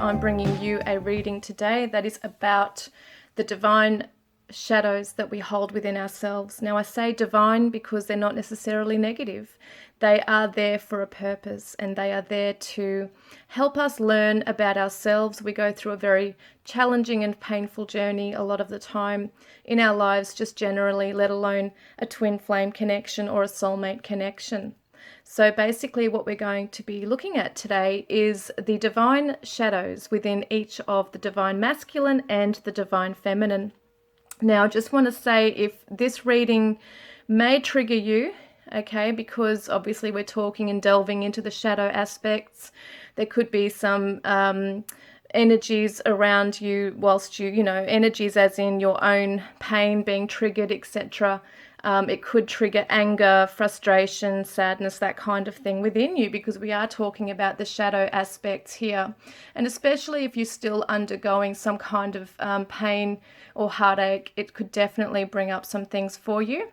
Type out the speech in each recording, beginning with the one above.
I'm bringing you a reading today that is about the divine shadows that we hold within ourselves. Now, I say divine because they're not necessarily negative. They are there for a purpose, and they are there to help us learn about ourselves. We go through a very challenging and painful journey a lot of the time in our lives, just generally, let alone a twin flame connection or a soulmate connection. So basically what we're going to be looking at today is the divine shadows within each of the divine masculine and the divine feminine. Now, I just want to say, if this reading may trigger you, okay, because obviously we're talking and delving into the shadow aspects, there could be some energies around you whilst you know, energies as in your own pain being triggered, etc. It could trigger anger, frustration, sadness, that kind of thing within you, because we are talking about the shadow aspects here. And especially if you're still undergoing some kind of pain or heartache, it could definitely bring up some things for you.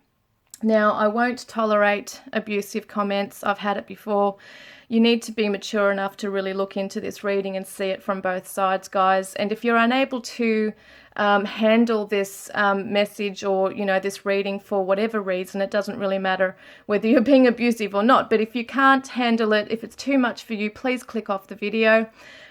Now, I won't tolerate abusive comments. I've had it before. You need to be mature enough to really look into this reading and see it from both sides, guys. And if you're unable to handle this message or, you know, this reading for whatever reason, it doesn't really matter whether you're being abusive or not. But if you can't handle it, if it's too much for you, please click off the video.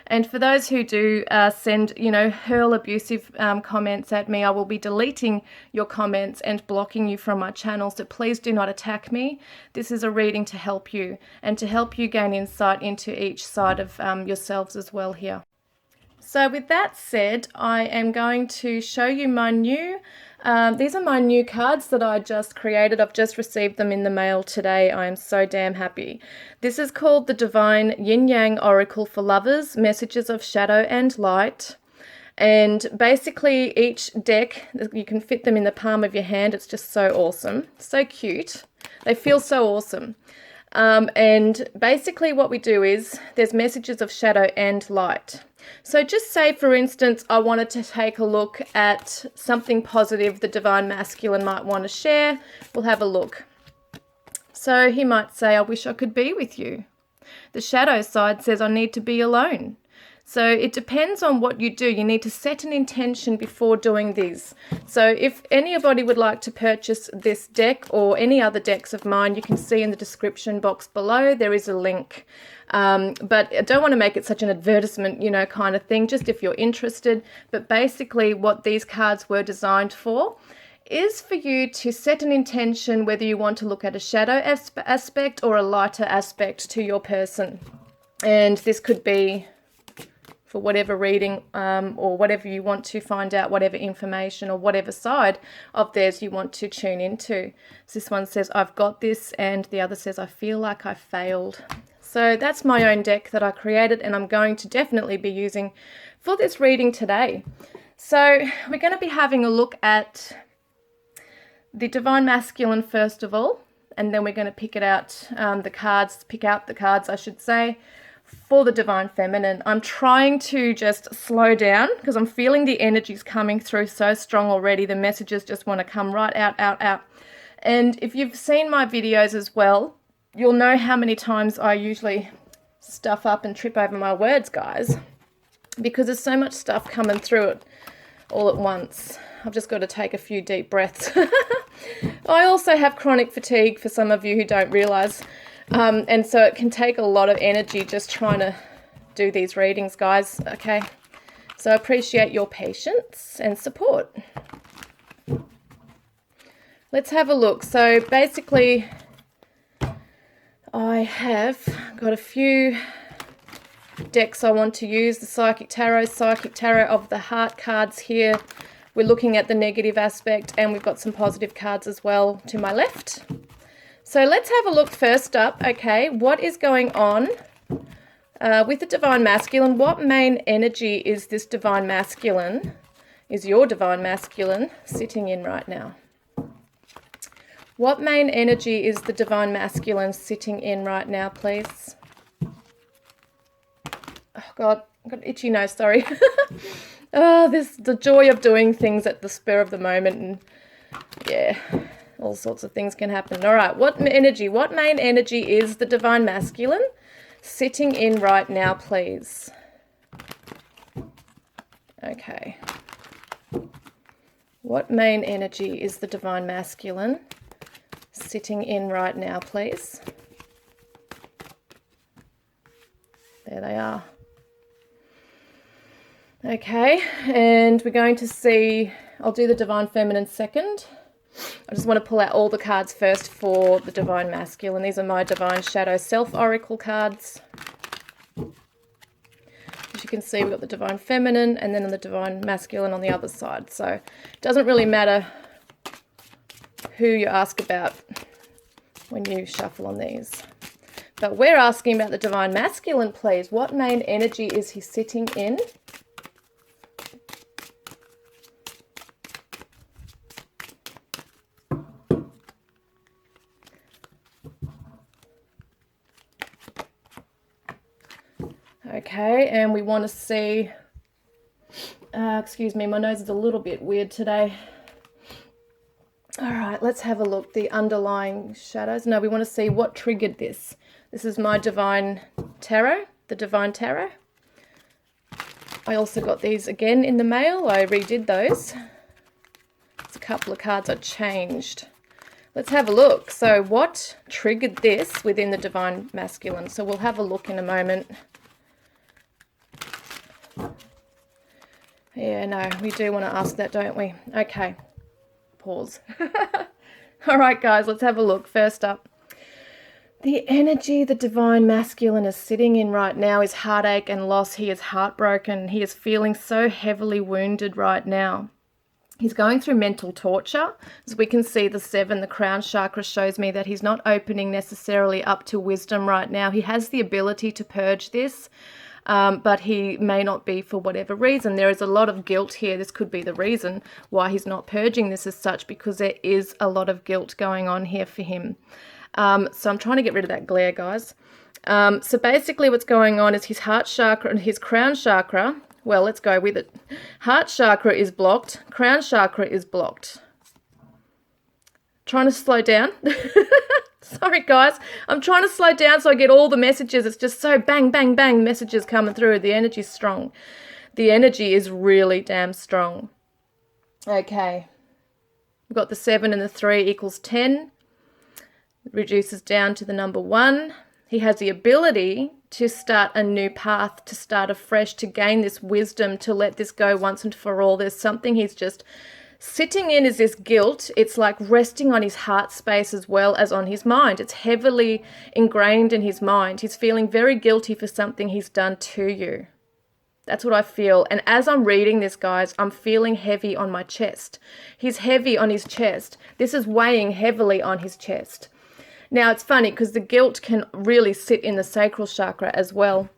And for those who do send, you know, hurl abusive comments at me, I will be deleting your comments and blocking you from my channel. So please do not attack me. This is a reading to help you and to help you gain insight into each side of yourselves as well here. So with that said, I am going to show you my new, these are my new cards that I just created. I've just received them in the mail today. I am so damn happy. This is called the Divine Yin Yang Oracle for Lovers, Messages of Shadow and Light. And basically each deck, you can fit them in the palm of your hand. It's just so awesome, so cute. They feel so awesome. And basically what we do is there's messages of shadow and light. So just say, for instance, I wanted to take a look at something positive the divine masculine might want to share. We'll have a look. So he might say, I wish I could be with you. The shadow side says, I need to be alone. So it depends on what you do. You need to set an intention before doing these. So if anybody would like to purchase this deck or any other decks of mine, you can see in the description box below, there is a link. But I don't want to make it such an advertisement, you know, kind of thing, just if you're interested. But basically what these cards were designed for is for you to set an intention whether you want to look at a shadow aspect or a lighter aspect to your person. And this could be for whatever reading or whatever you want to find out, whatever information or whatever side of theirs you want to tune into. So this one says, I've got this, and the other says, I feel like I failed. So that's my own deck that I created, and I'm going to definitely be using for this reading today. So we're going to be having a look at the divine masculine first of all, and then we're going to pick out the cards, I should say, for the divine feminine. I'm trying to just slow down because I'm feeling the energies coming through so strong already. The messages just want to come right out. And if you've seen my videos as well, you'll know how many times I usually stuff up and trip over my words, guys, because there's so much stuff coming through it all at once. I've just got to take a few deep breaths. I also have chronic fatigue, for some of you who don't realize. And so it can take a lot of energy just trying to do these readings, guys, okay? So I appreciate your patience and support. Let's have a look. So basically, I have got a few decks I want to use. The Psychic Tarot of the Heart cards here. We're looking at the negative aspect, and we've got some positive cards as well to my left. So let's have a look first up, okay, what is going on with the divine masculine? What main energy is this divine masculine, is your divine masculine sitting in right now? What main energy is the divine masculine sitting in right now, please? Oh, God, I've got an itchy nose, sorry. Oh, the joy of doing things at the spur of the moment, and yeah, all sorts of things can happen. All right, what main energy is the divine masculine sitting in right now, please? Okay. What main energy is the divine masculine sitting in right now, please? There they are. Okay, and we're going to see, I'll do the divine feminine second. I just want to pull out all the cards first for the divine masculine. These are my divine shadow self oracle cards. As you can see, we've got the divine feminine and then the divine masculine on the other side. So it doesn't really matter who you ask about when you shuffle on these. But we're asking about the divine masculine, please. What main energy is he sitting in? Okay, and we want to see, excuse me, my nose is a little bit weird today. All right, let's have a look. The underlying shadows. No, we want to see what triggered this. This is my divine tarot, the divine tarot. I also got these again in the mail. I redid those. There's a couple of cards I changed. Let's have a look. So what triggered this within the divine masculine? So we'll have a look in a moment. Yeah, no, we do want to ask that, don't we? Okay, pause. All right, guys, let's have a look. First up, the energy the divine masculine is sitting in right now is heartache and loss. He is heartbroken. He is feeling so heavily wounded right now. He's going through mental torture. So we can see the 7, the crown chakra shows me that he's not opening necessarily up to wisdom right now. He has the ability to purge this. But he may not be for whatever reason. There is a lot of guilt here. This could be the reason why he's not purging this as such, because there is a lot of guilt going on here for him. So I'm trying to get rid of that glare, guys. So basically what's going on is his heart chakra and his crown chakra. Well, let's go with it. Heart chakra is blocked. Crown chakra is blocked. Trying to slow down. Sorry, guys. I'm trying to slow down so I get all the messages. It's just so bang, bang, bang messages coming through. The energy's strong. The energy is really damn strong. Okay. We've got the 7 and the 3 equals 10. It reduces down to the number 1. He has the ability to start a new path, to start afresh, to gain this wisdom, to let this go once and for all. There's something he's just sitting in is this guilt. It's like resting on his heart space as well as on his mind. It's heavily ingrained in his mind. He's feeling very guilty for something he's done to you. That's what I feel. And as I'm reading this, guys, I'm feeling heavy on my chest. He's heavy on his chest. This is weighing heavily on his chest. Now, it's funny because the guilt can really sit in the sacral chakra as well.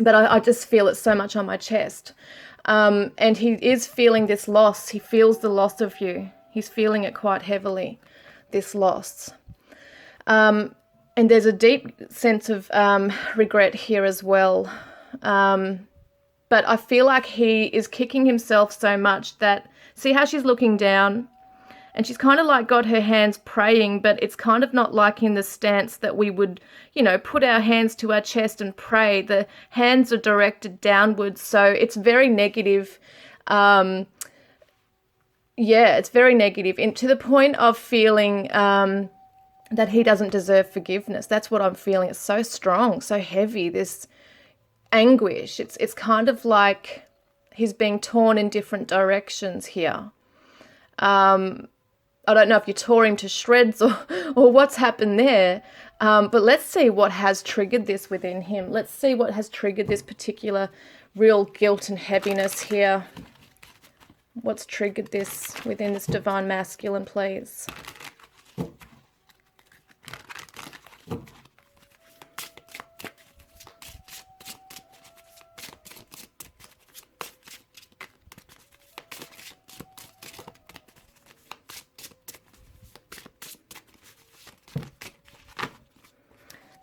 But I just feel it so much on my chest. And he is feeling this loss. He feels the loss of you. He's feeling it quite heavily, this loss. And there's a deep sense of regret here as well. But I feel like he is kicking himself so much that, see how she's looking down? And she's kind of like got her hands praying, but it's kind of not like in the stance that we would, you know, put our hands to our chest and pray. The hands are directed downwards, so it's very negative. Yeah, it's very negative, and to the point of feeling that he doesn't deserve forgiveness. That's what I'm feeling. It's so strong, so heavy, this anguish. It's kind of like he's being torn in different directions here. I don't know if you tore him to shreds or what's happened there, but let's see what has triggered this within him. Let's see what has triggered this particular real guilt and heaviness here. What's triggered this within this divine masculine, please?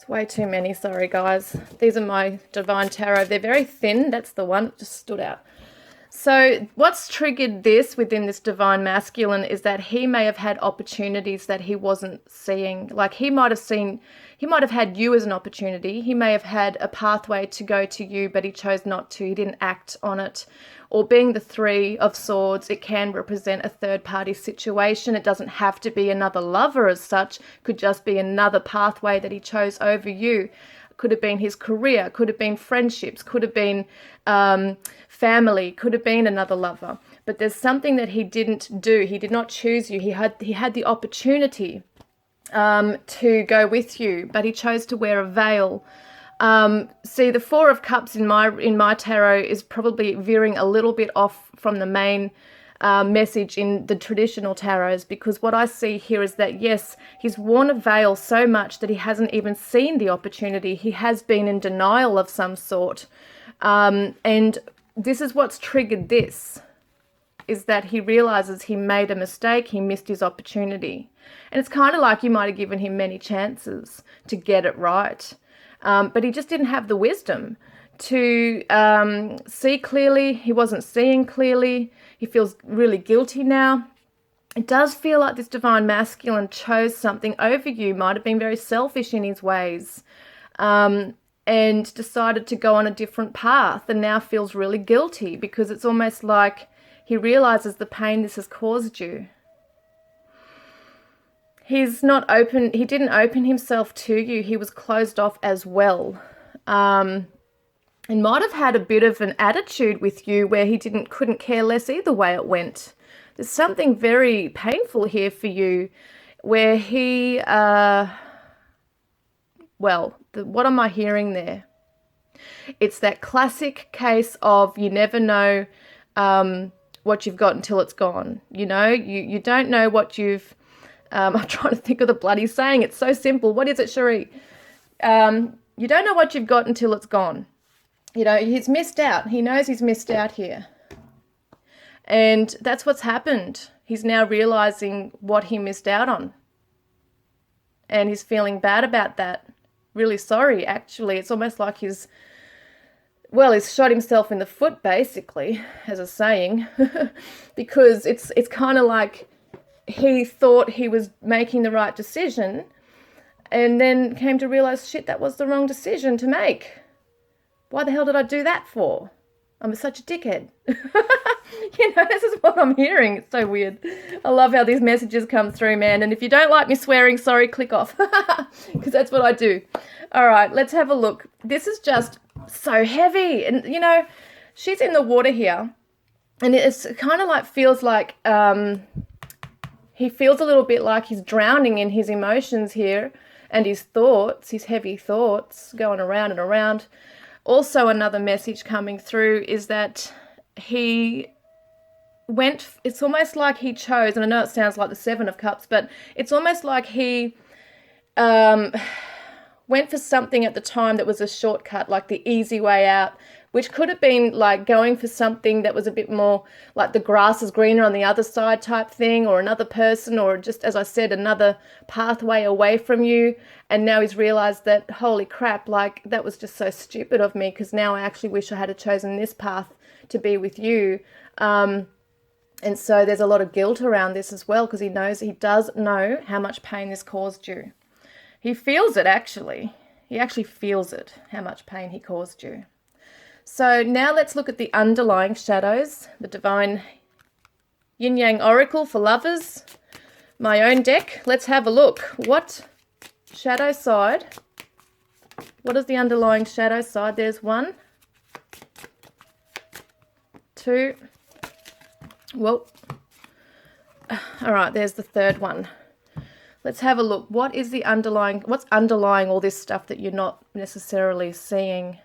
Way too many, sorry guys. These are my divine tarot. They're very thin. That's the one, just stood out. So what's triggered this within this divine masculine is that he may have had opportunities that he wasn't seeing. Like he might have had you as an opportunity. He may have had a pathway to go to you, but he chose not to. He didn't act on it. Or being the Three of Swords, it can represent a third party situation. It doesn't have to be another lover as such. It could just be another pathway that he chose over you. Could have been his career, could have been friendships, could have been family, could have been another lover. But there's something that he didn't do. He did not choose you. He had the opportunity to go with you, but he chose to wear a veil. See, the Four of Cups in my tarot is probably veering a little bit off from the main message in the traditional tarots, because what I see here is that, yes, he's worn a veil so much that he hasn't even seen the opportunity. He has been in denial of some sort. And this is what's triggered this, is that he realizes he made a mistake, he missed his opportunity. And it's kind of like you might have given him many chances to get it right. But he just didn't have the wisdom to see clearly. He wasn't seeing clearly. He feels really guilty now. It does feel like this divine masculine chose something over you, might have been very selfish in his ways, and decided to go on a different path, and now feels really guilty because it's almost like he realizes the pain this has caused you. He's not open. He didn't open himself to you. He was closed off as well. And might have had a bit of an attitude with you where he couldn't care less either way it went. There's something very painful here for you where he, what am I hearing there? It's that classic case of you never know what you've got until it's gone. You know, you don't know what you've, I'm trying to think of the bloody saying. It's so simple. What is it, Sheree? You don't know what you've got until it's gone. You know, he's missed out. He knows he's missed out here. And that's what's happened. He's now realizing what he missed out on. And he's feeling bad about that. Really sorry, actually. It's almost like he's shot himself in the foot, basically, as a saying. Because it's kind of like he thought he was making the right decision and then came to realize, shit, that was the wrong decision to make. Why the hell did I do that for? I'm such a dickhead. You know, this is what I'm hearing. It's so weird. I love how these messages come through, man. And if you don't like me swearing, sorry, click off. Because that's what I do. All right, let's have a look. This is just so heavy. And, you know, she's in the water here. And it's kind of like, feels like he feels a little bit like he's drowning in his emotions here and his thoughts, his heavy thoughts going around and around. Also, another message coming through is that he went, it's almost like he chose, and I know it sounds like the Seven of Cups, but it's almost like he went for something at the time that was a shortcut, like the easy way out, which could have been like going for something that was a bit more like the grass is greener on the other side type thing, or another person, or just, as I said, another pathway away from you. And now he's realized that, holy crap, like that was just so stupid of me, because now I actually wish I had chosen this path to be with you. And so there's a lot of guilt around this as well, because he does know how much pain this caused you. He feels it, actually. He actually feels it, how much pain he caused you. So now let's look at the underlying shadows, the Divine Yin Yang Oracle for lovers, my own deck. Let's have a look. What shadow side? What is the underlying shadow side? There's 1, 2. Well, all right, there's the third one. Let's have a look. What's underlying all this stuff that you're not necessarily seeing?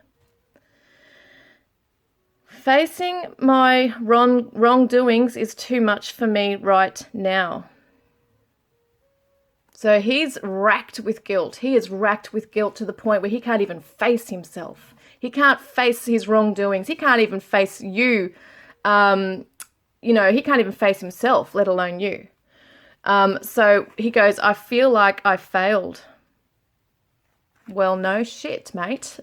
Facing my wrongdoings is too much for me right now. So he's racked with guilt. He is racked with guilt to the point where he can't even face himself. He can't face his wrongdoings. He can't even face you. You know, he can't even face himself, let alone you. So he goes, I feel like I failed. Well, no shit, mate.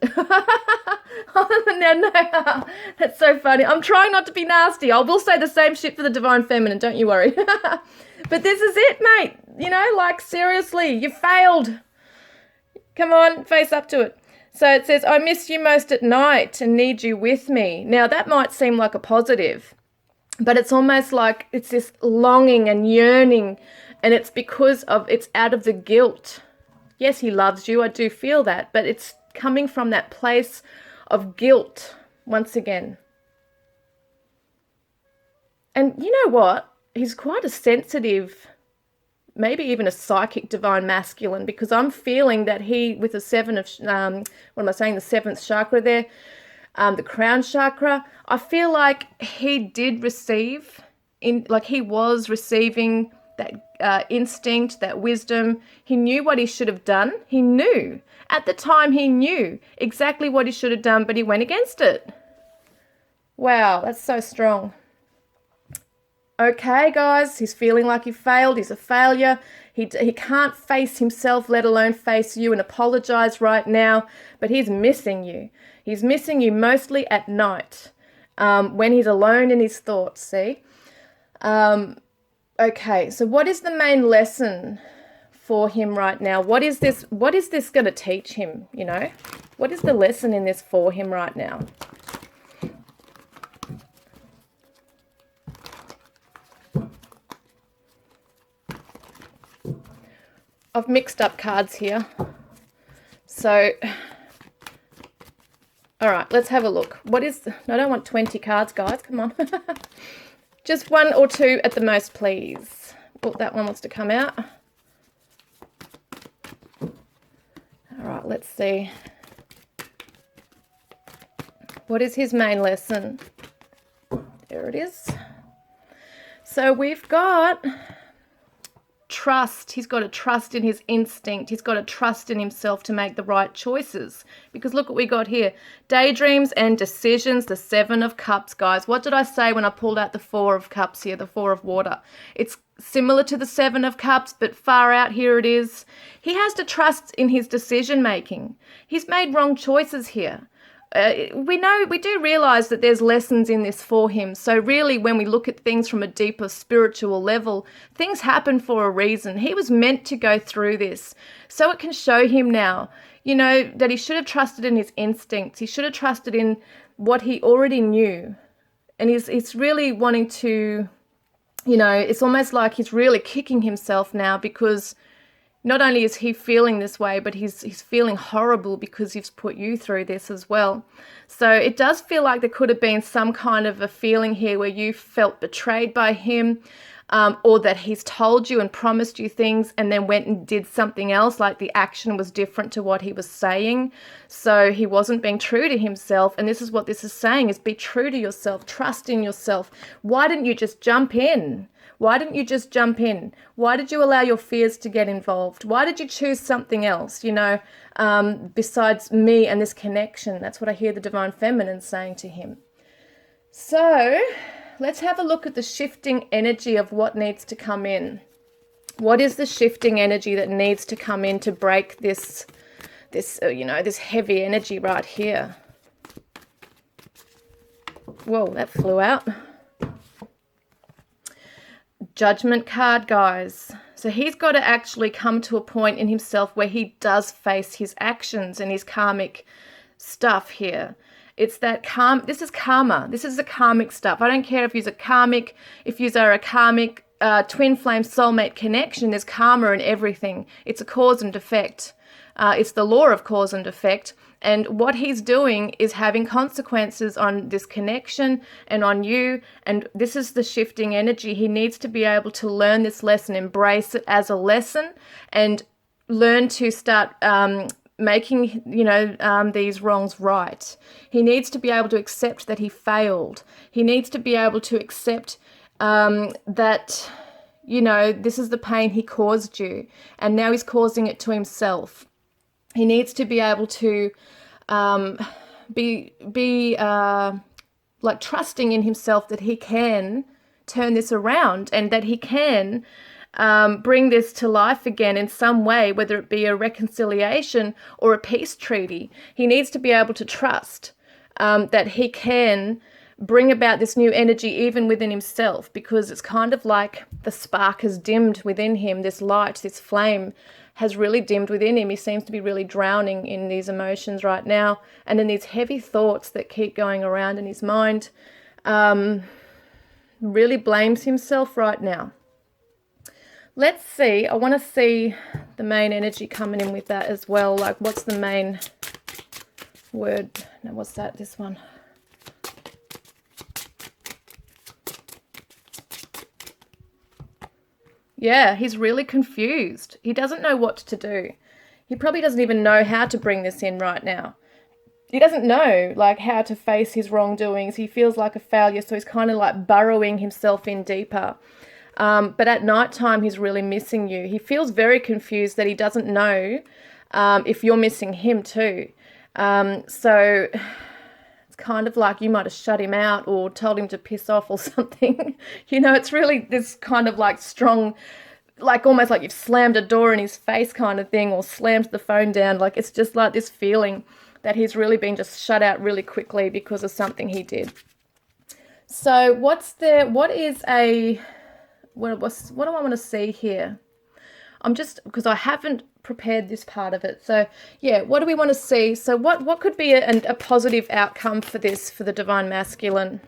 No, that's so funny. I'm trying not to be nasty. I will say the same shit for the divine feminine, don't you worry. But this is it, mate. You know, like, seriously, you failed. Come on, face up to it. So it says, I miss you most at night and need you with me. Now, that might seem like a positive, but it's almost like it's this longing and yearning, and it's because of, it's out of the guilt. Yes, he loves you. I do feel that, but it's coming from that place of guilt once again. And you know what? He's quite a sensitive, maybe even a psychic divine masculine, because I'm feeling that he, with the seven of, the seventh chakra there, the crown chakra, I feel like he did receive, he was receiving that instinct, that wisdom. He knew what he should have done. He knew. At the time, he knew exactly what he should have done, but he went against it. Wow, that's so strong. Okay, guys, he's feeling like he failed. He's a failure. He can't face himself, let alone face you and apologize right now, but he's missing you. He's missing you mostly at night, when he's alone in his thoughts, see? Okay, so what is the main lesson for him right now? What is this going to teach him, you know? What is the lesson in this for him right now? I've mixed up cards here. So, all right, let's have a look. No, I don't want 20 cards, guys. Come on. Just one or two at the most, please. Oh, that one wants to come out. All right, let's see. What is his main lesson? There it is. So we've got trust. He's got to trust in his instinct. He's got to trust in himself to make the right choices. Because look what we got here. Daydreams and decisions, the 7 of Cups, guys. What did I say when I pulled out the 4 of Cups here, the 4 of Water? It's similar to the 7 of Cups, but far out. Here it is. He has to trust in his decision making. He's made wrong choices here. We do realize that there's lessons in this for him. So really, when we look at things from a deeper spiritual level, things happen for a reason. He was meant to go through this. So it can show him now, you know, that he should have trusted in his instincts. He should have trusted in what he already knew. And he's really wanting to, you know, it's almost like he's really kicking himself now, because not only is he feeling this way, but he's feeling horrible because he's put you through this as well. So it does feel like there could have been some kind of a feeling here where you felt betrayed by him, or that he's told you and promised you things and then went and did something else, like the action was different to what he was saying. So he wasn't being true to himself. And this is what this is saying, is be true to yourself, trust in yourself. Why didn't you just jump in? Why didn't you just jump in? Why did you allow your fears to get involved? Why did you choose something else, you know, besides me and this connection? That's what I hear the divine feminine saying to him. So let's have a look at the shifting energy of what needs to come in. What is the shifting energy that needs to come in to break this heavy energy right here? Whoa, that flew out. Judgment card, guys. So he's got to actually come to a point in himself where he does face his actions and his karmic stuff here. It's that this is karma. This is the karmic stuff. I don't care if you're a karmic, twin flame soulmate connection, there's karma in everything. It's a cause and effect. It's the law of cause and effect. And what he's doing is having consequences on this connection and on you. And this is the shifting energy. He needs to be able to learn this lesson, embrace it as a lesson, and learn to start making, these wrongs right. He needs to be able to accept that he failed. He needs to be able to accept that, this is the pain he caused you, and now he's causing it to himself. He needs to be able to be trusting in himself that he can turn this around, and that he can bring this to life again in some way, whether it be a reconciliation or a peace treaty. He needs to be able to trust that he can bring about this new energy even within himself, because it's kind of like the spark has dimmed within him. This light, this flame has really dimmed within him. He seems to be really drowning in these emotions right now and in these heavy thoughts that keep going around in his mind. Really blames himself right now. Let's see. I want to see the main energy coming in with that as well. Like, what's the main word? Now, what's that? This one. Yeah, he's really confused. He doesn't know what to do. He probably doesn't even know how to bring this in right now. He doesn't know, like, how to face his wrongdoings. He feels like a failure, so he's kind of like burrowing himself in deeper. But at night time, he's really missing you. He feels very confused that he doesn't know if you're missing him too. So it's kind of like you might have shut him out or told him to piss off or something. You know, it's really this kind of like strong, like almost like you've slammed a door in his face kind of thing, or slammed the phone down. Like, it's just like this feeling that he's really been just shut out really quickly because of something he did. So what do I want to see here? I'm just, because I haven't prepared this part of it. So yeah, what do we want to see? So what could be a positive outcome for this, for the divine masculine?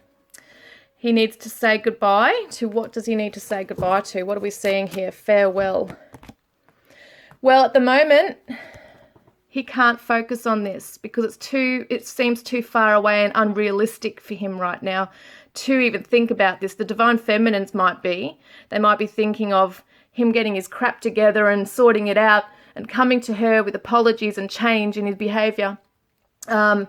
He needs to say goodbye to. What does he need to say goodbye to? What are we seeing here? Farewell. Well, at the moment, he can't focus on this because it seems too far away and unrealistic for him right now to even think about this. The divine feminines might be thinking of him getting his crap together and sorting it out and coming to her with apologies and change in his behavior, to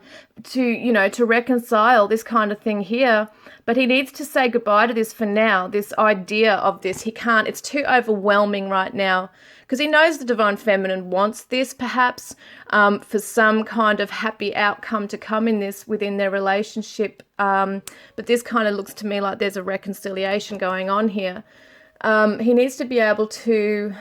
reconcile this kind of thing here. But he needs to say goodbye to this for now, this idea of this. He can't, it's too overwhelming right now, because he knows the divine feminine wants this, perhaps, for some kind of happy outcome to come in this within their relationship. But this kind of looks to me like there's a reconciliation going on here. He needs to be able to,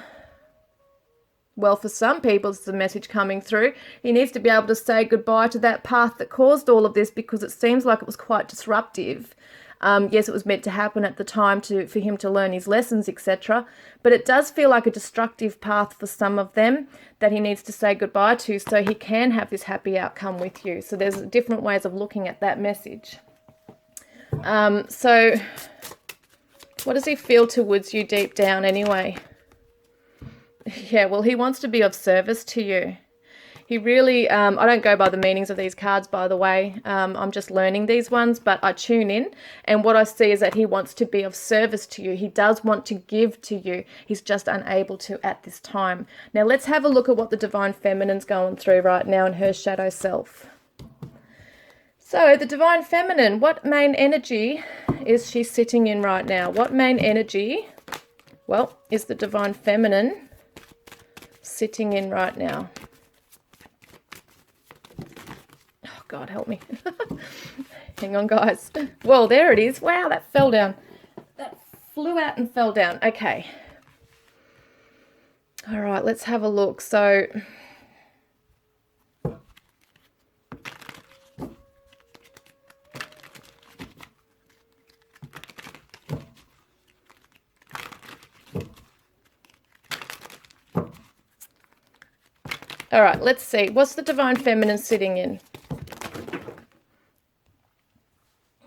well, for some people, it's the message coming through. He needs to be able to say goodbye to that path that caused all of this, because it seems like it was quite disruptive. Yes, it was meant to happen at the time for him to learn his lessons, etc. But it does feel like a destructive path for some of them that he needs to say goodbye to so he can have this happy outcome with you. So there's different ways of looking at that message. So what does he feel towards you deep down anyway? Yeah, well, he wants to be of service to you. He really, I don't go by the meanings of these cards, by the way. I'm just learning these ones, but I tune in. And what I see is that he wants to be of service to you. He does want to give to you. He's just unable to at this time. Now, let's have a look at what the divine feminine's going through right now in her shadow self. So, the divine feminine, what main energy is she sitting in right now? What main energy, well, is the divine feminine sitting in right now? Oh, God, help me. Hang on, guys. Well, there it is. Wow, that fell down. That flew out and fell down. Okay. All right, let's have a look. So, all right, let's see. What's the divine feminine sitting in?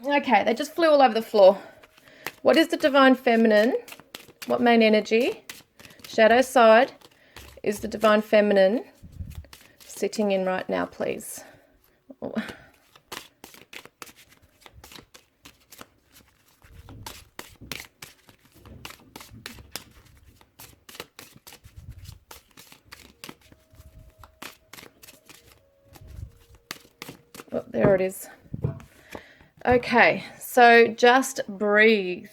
Okay, they just flew all over the floor. What is the divine feminine? What main energy, shadow side, is the divine feminine sitting in right now, please? Oh. Oh, there it is. Okay, so just breathe.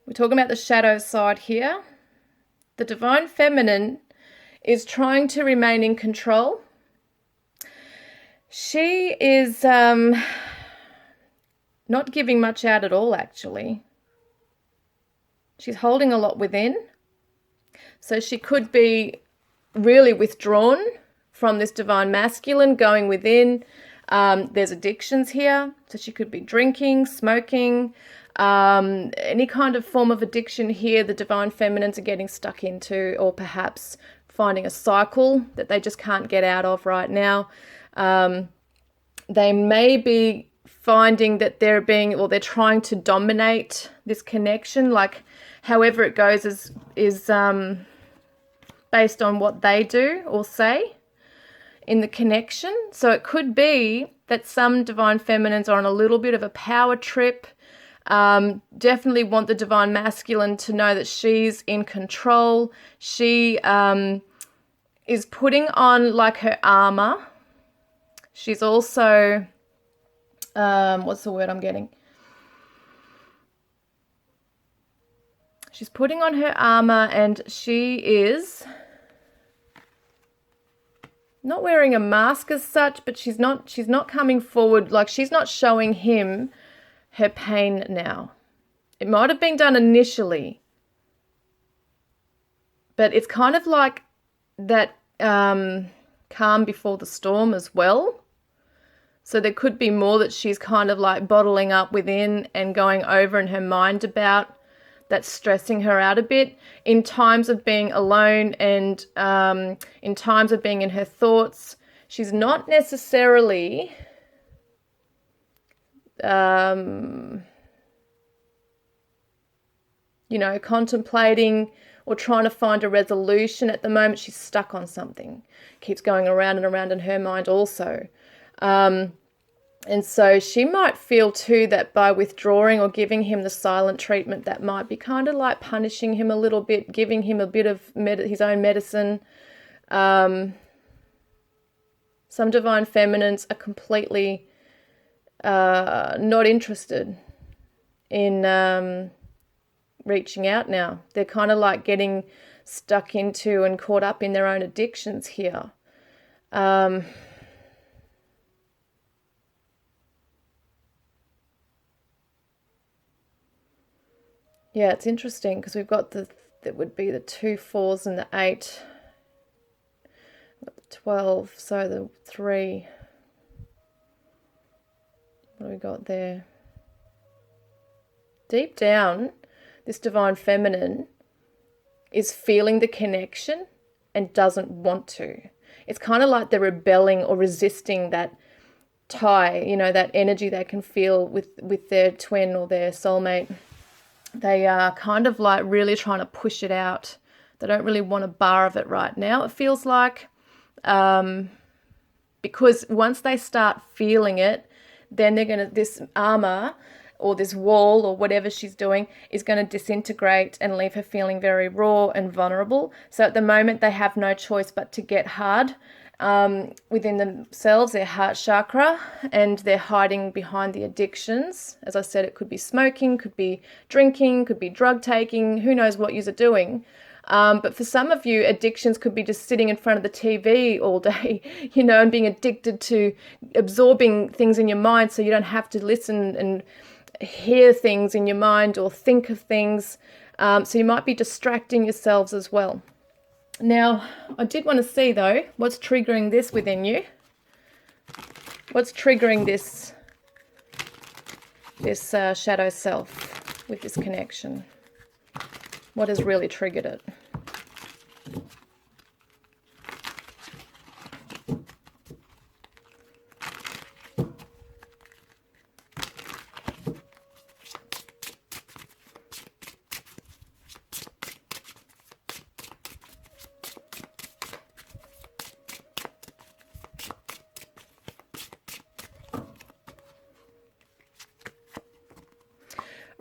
We're talking about the shadow side here. The divine feminine is trying to remain in control. She is not giving much out at all, actually. She's holding a lot within. So she could be really withdrawn from this divine masculine, going within. There's addictions here. So she could be drinking, smoking, any kind of form of addiction here the divine feminines are getting stuck into, or perhaps finding a cycle that they just can't get out of right now. They may be finding that they're trying to dominate this connection, like however it goes is based on what they do or say in the connection. So it could be that some divine feminines are on a little bit of a power trip. Definitely want the divine masculine to know that she's in control. She is putting on like her armor. She's also, what's the word I'm getting? She's putting on her armor, and she is not wearing a mask as such, but she's not coming forward, like she's not showing him her pain now. It might have been done initially, but it's kind of like that calm before the storm as well. So there could be more that she's kind of like bottling up within and going over in her mind about, that's stressing her out a bit in times of being alone and in times of being in her thoughts. She's not necessarily contemplating or trying to find a resolution at the moment. She's stuck on something, keeps going around and around in her mind also. And so she might feel too that by withdrawing or giving him the silent treatment, that might be kind of like punishing him a little bit, giving him a bit of his own medicine. Some divine feminines are completely not interested in reaching out now. They're kind of like getting stuck into and caught up in their own addictions here. Yeah, it's interesting because we've got that would be the 2 4s and the 8. We've got the 12, so the 3. What do we got there? Deep down, this divine feminine is feeling the connection and doesn't want to. It's kind of like they're rebelling or resisting that tie, that energy they can feel with their twin or their soulmate. They are kind of like really trying to push it out. They don't really want a bar of it right now, it feels like. Because once they start feeling it, then this armor or this wall or whatever she's doing is going to disintegrate and leave her feeling very raw and vulnerable. So at the moment, they have no choice but to get hard within themselves, their heart chakra, and they're hiding behind the addictions. As I said, it could be smoking, could be drinking, could be drug taking, who knows what you're doing. But for some of you, addictions could be just sitting in front of the TV all day, and being addicted to absorbing things in your mind so you don't have to listen and hear things in your mind or think of things. So you might be distracting yourselves as well. Now, I did want to see, though, what's triggering this within you. What's triggering this shadow self with this connection? What has really triggered it?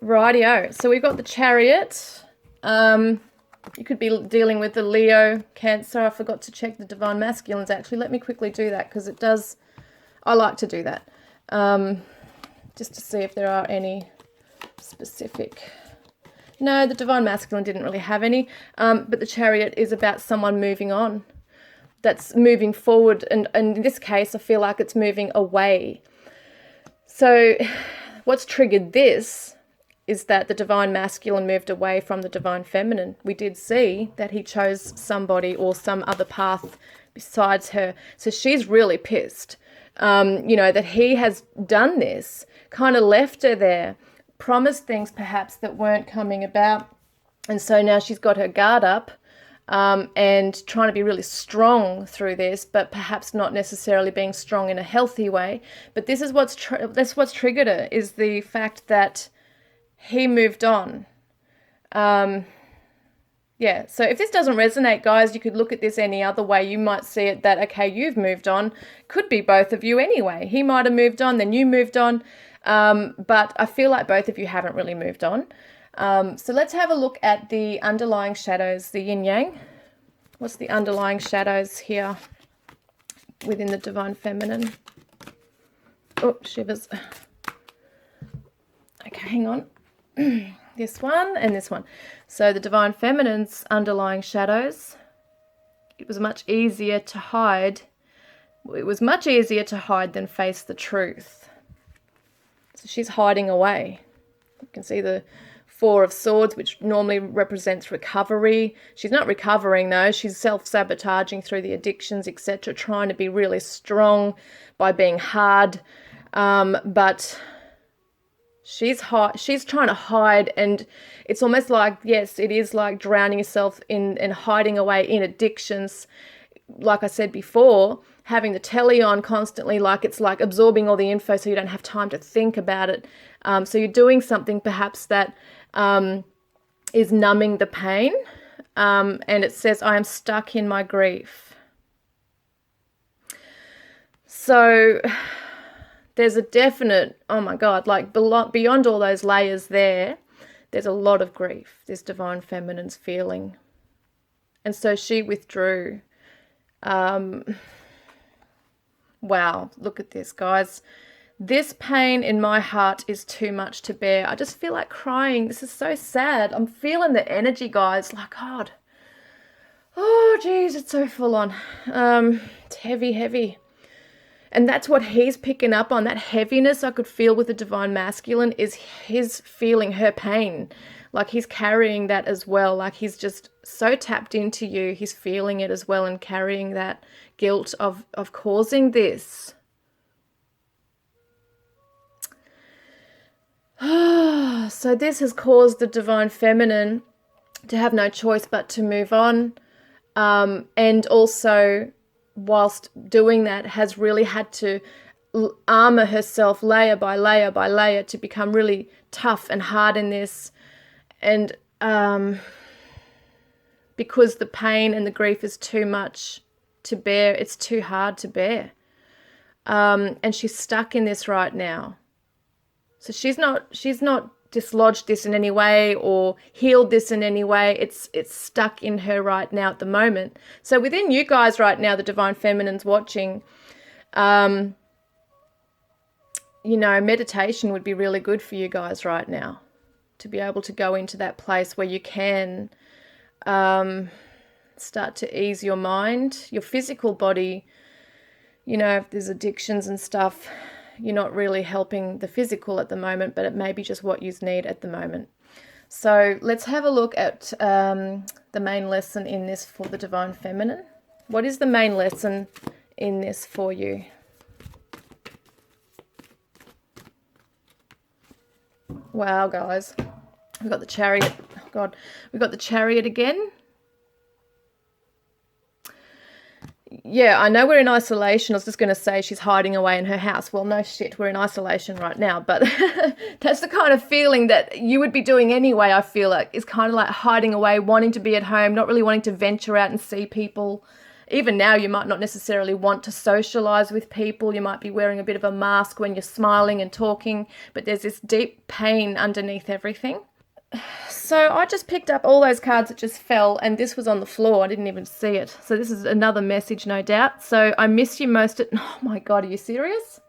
Rightio. So we've got the Chariot. You could be dealing with the Leo, Cancer. I forgot to check the divine masculines, actually. Let me quickly do that because it does. I like to do that. Just to see if there are any specific. No, the divine masculine didn't really have any. But the Chariot is about someone moving on. That's moving forward. And in this case, I feel like it's moving away. So what's triggered this is that the divine masculine moved away from the divine feminine. We did see that he chose somebody or some other path besides her. So she's really pissed, that he has done this, kind of left her there, promised things perhaps that weren't coming about. And so now she's got her guard up, and trying to be really strong through this, but perhaps not necessarily being strong in a healthy way. But this is what's triggered her, is the fact that he moved on. So if this doesn't resonate, guys, you could look at this any other way. You might see it that, okay, you've moved on. Could be both of you anyway. He might have moved on, then you moved on. But I feel like both of you haven't really moved on. So let's have a look at the underlying shadows, the yin yang. What's the underlying shadows here within the divine feminine? Oh, shivers. Okay, hang on. This one and this one. So the divine feminine's underlying shadows, it was much easier to hide. It was much easier to hide than face the truth. So she's hiding away. You can see the Four of Swords, which normally represents recovery. She's not recovering though. She's self-sabotaging through the addictions, etc., trying to be really strong by being hard. But she's trying to hide, and it's almost like, yes, it is like drowning yourself in and hiding away in addictions. Like I said before, having the telly on constantly, like it's like absorbing all the info so you don't have time to think about it. So you're doing something perhaps that is numbing the pain. And it says, I am stuck in my grief. So there's a definite, oh my God, like beyond all those layers there's a lot of grief this divine feminine's feeling. And so she withdrew. Wow, look at this, guys. This pain in my heart is too much to bear. I just feel like crying. This is so sad. I'm feeling the energy, guys. Like, God. Oh, geez, it's so full on. It's heavy, heavy. And that's what he's picking up on. That heaviness I could feel with the divine masculine is his feeling her pain. Like he's carrying that as well. Like he's just so tapped into you. He's feeling it as well and carrying that guilt of causing this. So this has caused the divine feminine to have no choice but to move on. And also, whilst doing that, has really had to armor herself layer by layer by layer to become really tough and hard in this. And because the pain and the grief is too much to bear, it's too hard to bear. And she's stuck in this right now. So she's not dislodged this in any way or healed this in any way. It's stuck in her right now at the moment. So within you guys right now, the divine feminine's watching, meditation would be really good for you guys right now, to be able to go into that place where you can start to ease your mind, your physical body. If there's addictions and stuff, you're not really helping the physical at the moment, but it may be just what you need at the moment. So let's have a look at the main lesson in this for the divine feminine. What is the main lesson in this for you? Wow, guys. We've got the Chariot. Oh, God. We've got the Chariot again. Yeah, I know we're in isolation. I was just going to say she's hiding away in her house. Well, no shit, we're in isolation right now. But that's the kind of feeling that you would be doing anyway, I feel like. It's kind of like hiding away, wanting to be at home, not really wanting to venture out and see people. Even now, you might not necessarily want to socialize with people. You might be wearing a bit of a mask when you're smiling and talking. But there's this deep pain underneath everything. So I just picked up all those cards that just fell, and this was on the floor. I didn't even see it. So this is another message, no doubt. So I miss you most at... Oh my God, are you serious?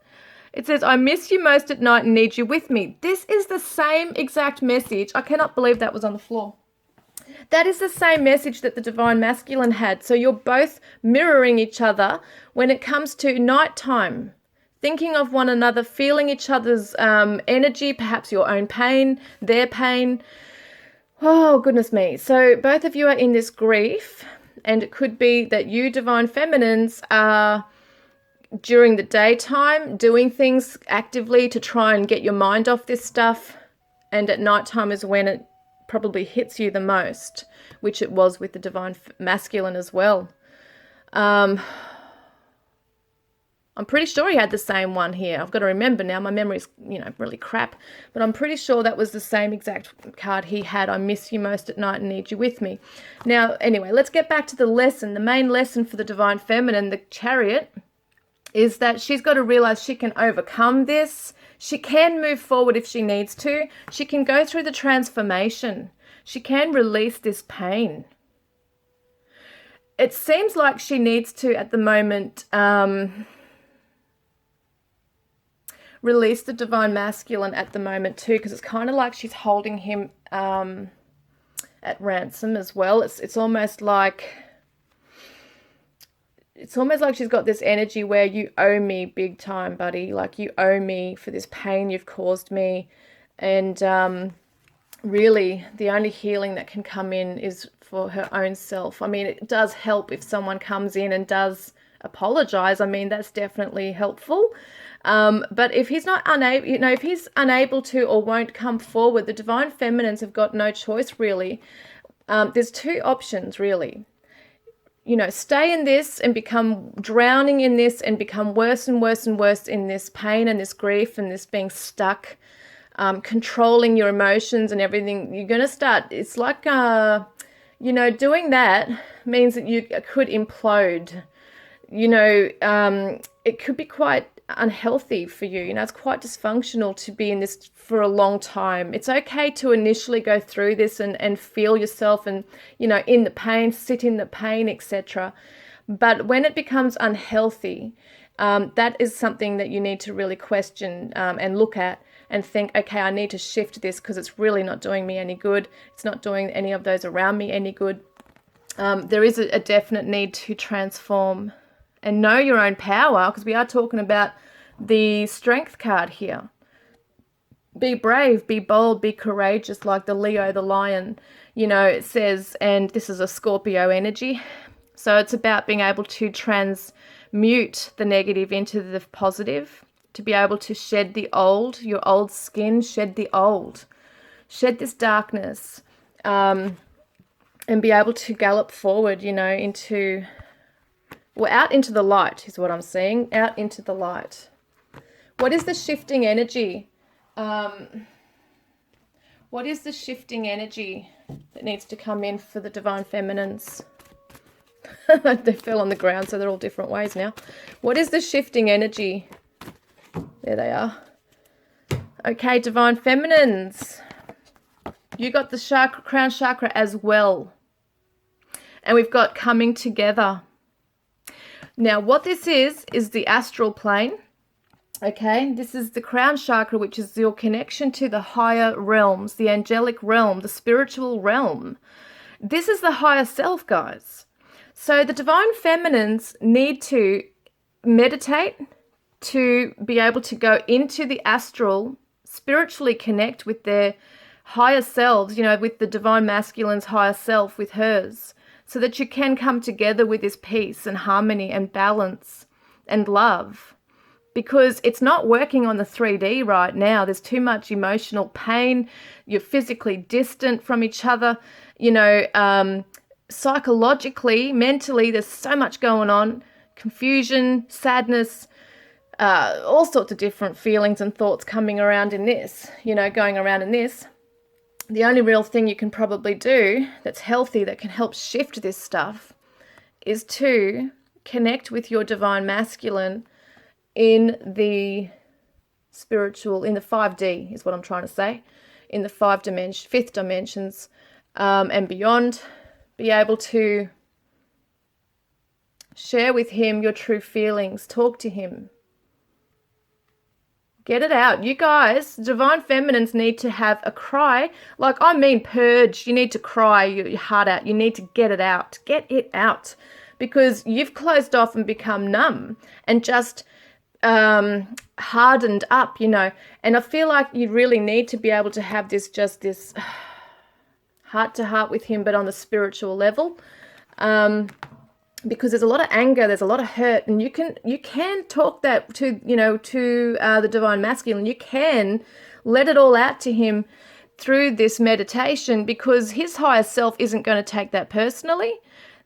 It says, I miss you most at night and need you with me. This is the same exact message. I cannot believe that was on the floor. That is the same message that the divine masculine had. So you're both mirroring each other when it comes to nighttime. thinking of one another, feeling each other's energy, perhaps your own pain, their pain. Oh, goodness me. So both of you are in this grief, and it could be that you divine feminines are during the daytime doing things actively to try and get your mind off this stuff, and at nighttime is when it probably hits you the most, which it was with the divine masculine as well. I'm pretty sure he had the same one here. I've got to remember now. My memory's, really crap. But I'm pretty sure that was the same exact card he had. I miss you most at night and need you with me. Now, anyway, let's get back to the lesson. The main lesson for the Divine Feminine, the Chariot, is that she's got to realize she can overcome this. She can move forward if she needs to. She can go through the transformation. She can release this pain. It seems like she needs to, at the moment, release the divine masculine at the moment too, because it's kind of like she's holding him at ransom as well. It's almost like she's got this energy where you owe me big time, buddy. Like, you owe me for this pain you've caused me. And really, the only healing that can come in is for her own self. I mean, it does help if someone comes in and does apologize. I mean, that's definitely helpful. But if he's not unable, if he's unable to or won't come forward, the divine feminines have got no choice really. There's two options really. Stay in this and become drowning in this and become worse and worse and worse in this pain and this grief and this being stuck, controlling your emotions and everything. You're going to start, it's like, doing that means that you could implode. It could be quite unhealthy for you. It's quite dysfunctional to be in this for a long time. It's okay to initially go through this and feel yourself and, in the pain, sit in the pain, etc. But when it becomes unhealthy, that is something that you need to really question and look at and think, okay, I need to shift this because it's really not doing me any good. It's not doing any of those around me any good. There is a definite need to transform and know your own power, because we are talking about the strength card here. Be brave, be bold, be courageous, like the Leo, the lion, it says, and this is a Scorpio energy. So it's about being able to transmute the negative into the positive, to be able to shed the old, your old skin, shed the old, shed this darkness, and be able to gallop forward, out into the light is what I'm seeing, out into the light. What is the shifting energy? What is the shifting energy that needs to come in for the divine feminines? They fell on the ground, so they're all different ways now. What is the shifting energy? There they are. Okay, divine feminines. You got the crown chakra as well. And we've got coming together. Now, what this is the astral plane. Okay, this is the crown chakra, which is your connection to the higher realms, the angelic realm, the spiritual realm. This is the higher self, guys. So the divine feminines need to meditate to be able to go into the astral, spiritually connect with their higher selves, with the divine masculine's higher self, with hers, so that you can come together with this peace and harmony and balance and love. Because it's not working on the 3D right now. There's too much emotional pain. You're physically distant from each other. Psychologically, mentally, there's so much going on. Confusion, sadness, all sorts of different feelings and thoughts coming around in this, going around in this. The only real thing you can probably do that's healthy, that can help shift this stuff, is to connect with your divine masculine in the spiritual, in the 5D is what I'm trying to say, in the fifth dimensions and beyond. Be able to share with him your true feelings, talk to him. Get it out. You guys, divine feminines need to have a cry. Purge. You need to cry your heart out. You need to get it out. Get it out. Because you've closed off and become numb and just hardened up, you know. And I feel like you really need to be able to have this, just this heart to heart with him, but on the spiritual level. Because there's a lot of anger, there's a lot of hurt, and you can talk that to, you know, to the divine masculine. You can let it all out to him through this meditation, because his higher self isn't going to take that personally.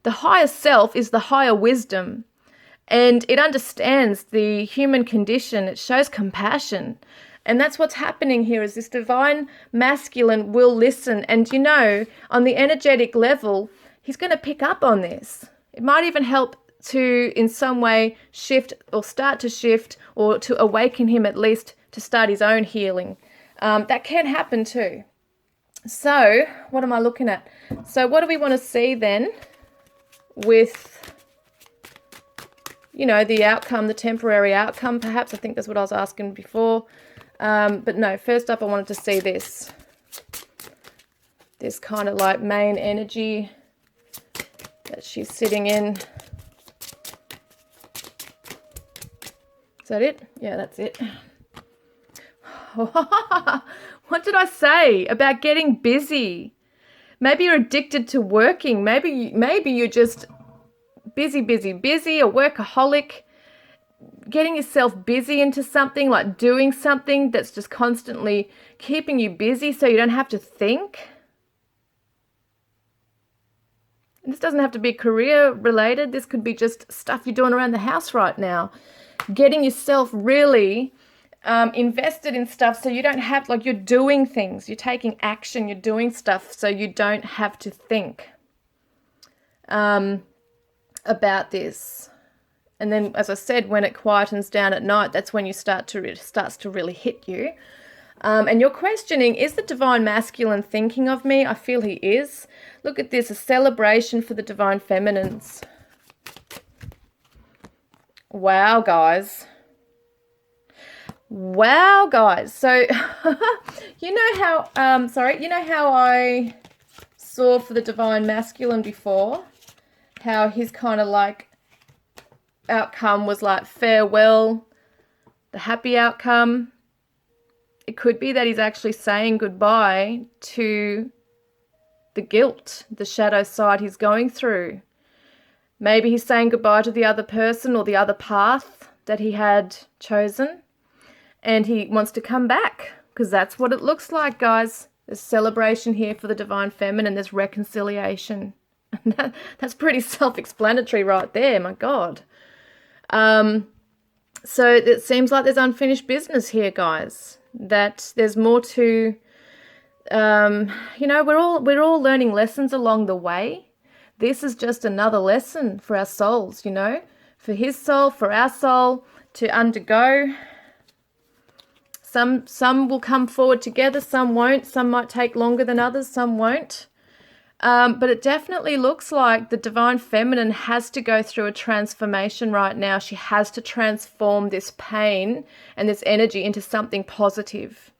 The higher self is the higher wisdom, and it understands the human condition. It shows compassion. And that's what's happening here, is this divine masculine will listen. And, you know, on the energetic level, he's going to pick up on this. It might even help to, in some way, shift or start to shift, or to awaken him at least to start his own healing. That can happen too. So, what am I looking at? So, what do we want to see then with, you know, the outcome, the temporary outcome, perhaps? I think that's what I was asking before. But no, first up I wanted to see this kind of like main energy that she's sitting in. Is that it? Yeah, that's it. What did I say about getting busy? Maybe you're addicted to working. Maybe you're just busy, a workaholic, getting yourself busy into something, like doing something that's just constantly keeping you busy so you don't have to think. And this doesn't have to be career related. This could be just stuff you're doing around the house right now. Getting yourself really invested in stuff so you don't have, like, you're doing things, you're taking action, you're doing stuff so you don't have to think about this. And then, as I said, when it quietens down at night, that's when you starts to really hit you. And you're questioning, is the divine masculine thinking of me? I feel he is. Look at this, a celebration for the divine feminines. Wow, guys. Wow, guys. So, you know how I saw for the divine masculine before, how his kind of like outcome was like farewell, the happy outcome. It could be that he's actually saying goodbye to the guilt, the shadow side he's going through. Maybe he's saying goodbye to the other person or the other path that he had chosen, and he wants to come back, because that's what it looks like, guys. There's celebration here for the divine feminine. There's reconciliation. That's pretty self-explanatory right there, my God. So it seems like there's unfinished business here, guys. That there's more to, you know, we're all learning lessons along the way. This is just another lesson for our souls, you know, for his soul, for our soul to undergo. Some will come forward together, some won't. Some might take longer than others, some won't. But it definitely looks like the divine feminine has to go through a transformation right now. She has to transform this pain and this energy into something positive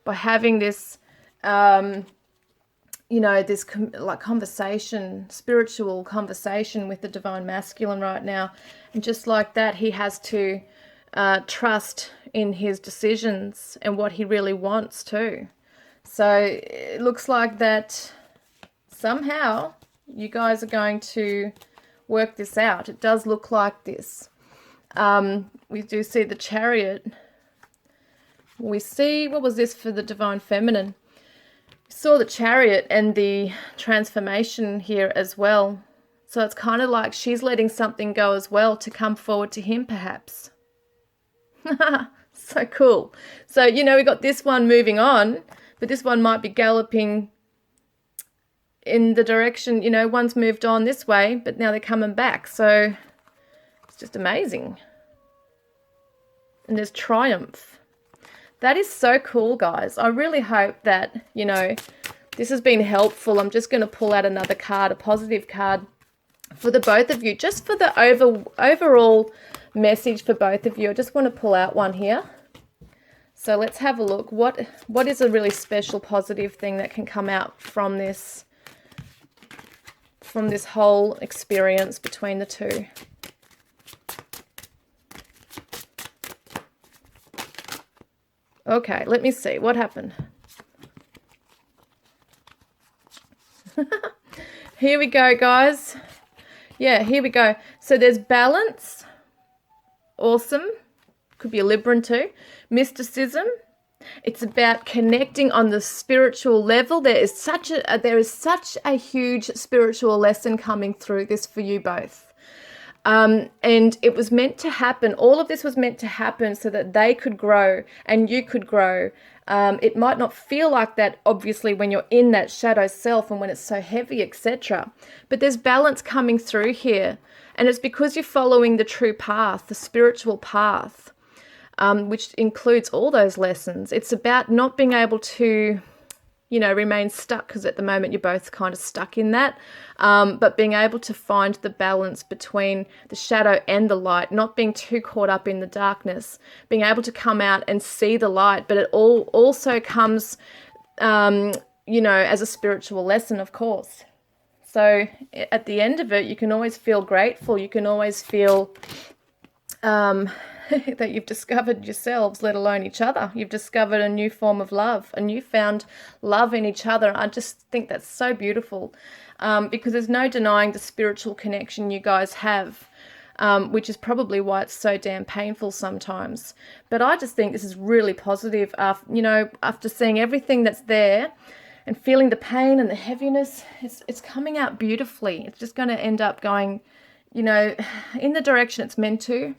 by having this, you know, this like conversation, spiritual conversation with the divine masculine right now. And just like that, he has to trust in his decisions and what he really wants too. So it looks like that somehow you guys are going to work this out. It does look like this. We do see the Chariot. We see, what was this for the divine feminine? We saw the Chariot and the transformation here as well. So it's kind of like she's letting something go as well to come forward to him, perhaps. So cool. So, you know, we got this one moving on, but this one might be galloping in the direction, you know, one's moved on this way, but now they're coming back. So it's just amazing. And there's triumph. That is so cool, guys. I really hope that, you know, this has been helpful. I'm just going to pull out another card, a positive card for the both of you, just for the overall message for both of you. I just want to pull out one here. So let's have a look. What is a really special positive thing that can come out from this whole experience between the two? Okay, let me see. What happened? Here we go, guys. Yeah, here we go. So there's balance. Awesome. Could be a Libran too. Mysticism. It's about connecting on the spiritual level. There is such a huge spiritual lesson coming through this for you both. And it was meant to happen. All of this was meant to happen so that they could grow and you could grow. It might not feel like that, obviously, when you're in that shadow self and when it's so heavy, etc. But there's balance coming through here. And it's because you're following the true path, the spiritual path, which includes all those lessons. It's about not being able to, remain stuck, because at the moment you're both kind of stuck in that, but being able to find the balance between the shadow and the light, not being too caught up in the darkness, being able to come out and see the light. But it all also comes, as a spiritual lesson, of course. So at the end of it, you can always feel grateful. You can always feel that you've discovered yourselves, let alone each other. You've discovered a new form of love, a newfound love in each other. I just think that's so beautiful, because there's no denying the spiritual connection you guys have, which is probably why it's so damn painful sometimes. But I just think this is really positive. After seeing everything that's there and feeling the pain and the heaviness, it's coming out beautifully. It's just going to end up going, in the direction it's meant to.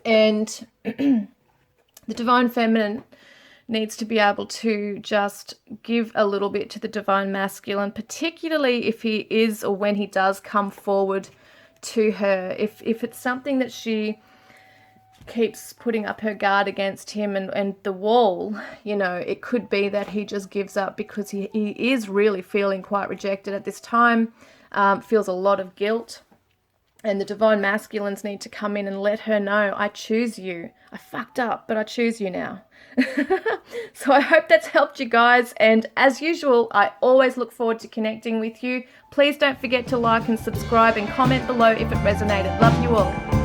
And the divine feminine needs to be able to just give a little bit to the divine masculine, particularly if he is or when he does come forward to her. If it's something that she keeps putting up her guard against him and the wall, it could be that he just gives up because he is really feeling quite rejected at this time, feels a lot of guilt. And the divine masculines need to come in and let her know, I choose you. I fucked up, but I choose you now. So I hope that's helped you guys. And as usual, I always look forward to connecting with you. Please don't forget to like and subscribe and comment below if it resonated. Love you all.